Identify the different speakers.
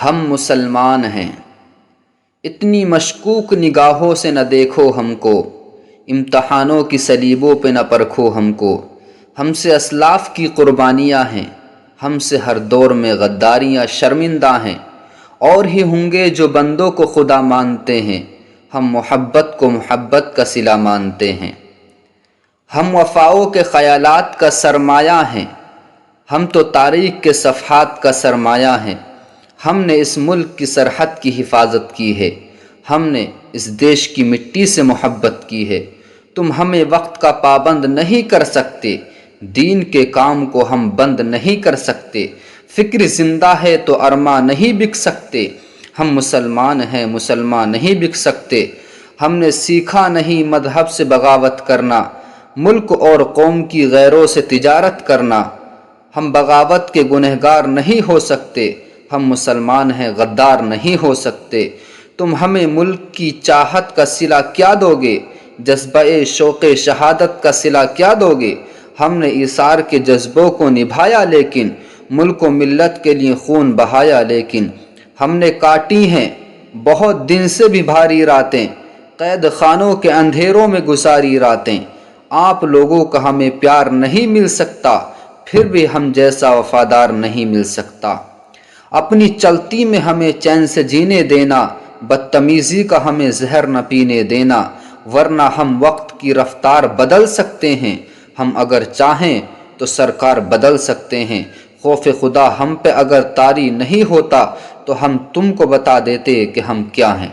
Speaker 1: ہم مسلمان ہیں، اتنی مشکوک نگاہوں سے نہ دیکھو ہم کو، امتحانوں کی صلیبوں پہ نہ پرکھو ہم کو۔ ہم سے اسلاف کی قربانیاں ہیں، ہم سے ہر دور میں غداریاں شرمندہ ہیں، اور ہی ہوں گے جو بندوں کو خدا مانتے ہیں۔ ہم محبت کو محبت کا صلہ مانتے ہیں، ہم وفاؤں کے خیالات کا سرمایہ ہیں، ہم تو تاریخ کے صفحات کا سرمایہ ہیں۔ ہم نے اس ملک کی سرحد کی حفاظت کی ہے، ہم نے اس دیش کی مٹی سے محبت کی ہے۔ تم ہمیں وقت کا پابند نہیں کر سکتے، دین کے کام کو ہم بند نہیں کر سکتے۔ فکر زندہ ہے تو ارماں نہیں بک سکتے، ہم مسلمان ہیں مسلمان نہیں بک سکتے۔ ہم نے سیکھا نہیں مذہب سے بغاوت کرنا، ملک اور قوم کی غیروں سے تجارت کرنا۔ ہم بغاوت کے گنہگار نہیں ہو سکتے، ہم مسلمان ہیں غدار نہیں ہو سکتے۔ تم ہمیں ملک کی چاہت کا صلہ کیا دو گے، جذبہ شوق شہادت کا صلہ کیا دو گے؟ ہم نے ایثار کے جذبوں کو نبھایا لیکن، ملک و ملت کے لیے خون بہایا لیکن۔ ہم نے کاٹی ہیں بہت دن سے بھی بھاری راتیں، قید خانوں کے اندھیروں میں گزاری راتیں۔ آپ لوگوں کا ہمیں پیار نہیں مل سکتا، پھر بھی ہم جیسا وفادار نہیں مل سکتا۔ اپنی چلتی میں ہمیں چین سے جینے دینا، بدتمیزی کا ہمیں زہر نہ پینے دینا، ورنہ ہم وقت کی رفتار بدل سکتے ہیں۔ ہم اگر چاہیں تو سرکار بدل سکتے ہیں۔ خوف خدا ہم پہ اگر طاری نہیں ہوتا تو ہم تم کو بتا دیتے کہ ہم کیا ہیں۔